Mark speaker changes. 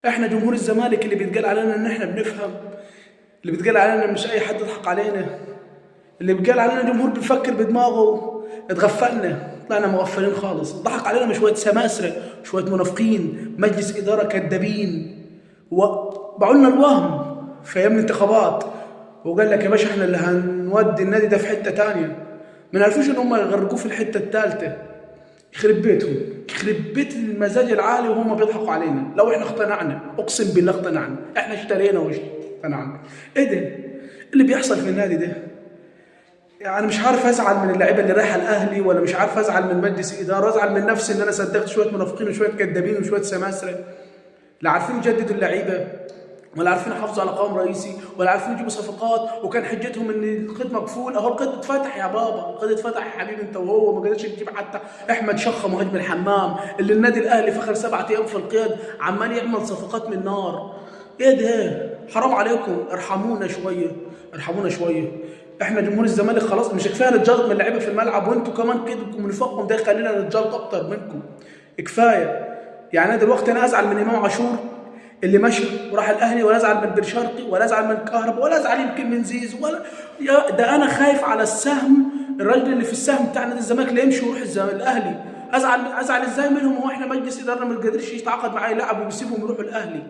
Speaker 1: احنا جمهور الزمالك اللي بيتقال علينا ان احنا بنفهم، اللي بيتقال علينا مش اي حد يضحك علينا، اللي بيتقال علينا جمهور بيفكر بدماغه. اتغفلنا، طلعنا مغفلين خالص. ضحك علينا من شويه سماسره، شويه منافقين، مجلس اداره كذابين، وباعوا لنا الوهم في ايام الانتخابات، وقال لك يا باشا احنا اللي هنودي النادي ده في حته ثانيه. ما نعرفوش ان هم يغرقوه في الحته الثالثه. يخرب بيتهم، يخرب بيت المزاج العالي وهم بيضحكوا علينا. لو احنا اقتنعنا، اقسم بالله اقتنعنا، احنا اشترينا واقتنعنا. ايه ده اللي بيحصل في النادي ده؟ يعني مش عارف ازعل من اللعيبه اللي رايحه الاهلي، ولا مش عارف ازعل من مجلس الاداره، ازعل من نفسي ان انا صدقت شويه منافقين وشويه كذابين وشويه سماسره لا عارفين يجددوا اللعيبه، ولا عارفين يحافظوا على قوام رئيسي، ولا عارفين يجيبوا صفقات. وكان حجتهم ان القيد مقفول. اهو القيد اتفتح يا بابا، القيد اتفتح يا حبيبي انت وهو. ما قدرتش تجيب حتى احمد شخه مهاجم الحمام اللي النادي الاهلي في اخر 7 ايام في القيد عمال يعمل صفقات من نار. ايه ده؟ حرام عليكم، ارحمونا شويه، ارحمونا شويه. احنا جمهور الزمالك خلاص مش كفايه نتجلط من اللعيبه في الملعب، وانتوا كمان كده نفاقكم ده يخلينا نتجلط اكتر منكم. كفايه. يعني انا دلوقتي انا ازعل من امام عاشور اللي مشى وراح الاهلي، ولا ازعل من بن شرقي، ولا ازعل من كهربا، ولا ازعل يمكن من زيزو، ولا ده انا خايف على السهم، الراجل اللي في السهم بتاع نادي الزمالك اللي يمشي ويروح الاهلي. ازعل ازاي منهم؟ هو احنا مجلس اداره ما قدرش يتعاقد معاه يلعب وبيسيبهم يروحوا الاهلي؟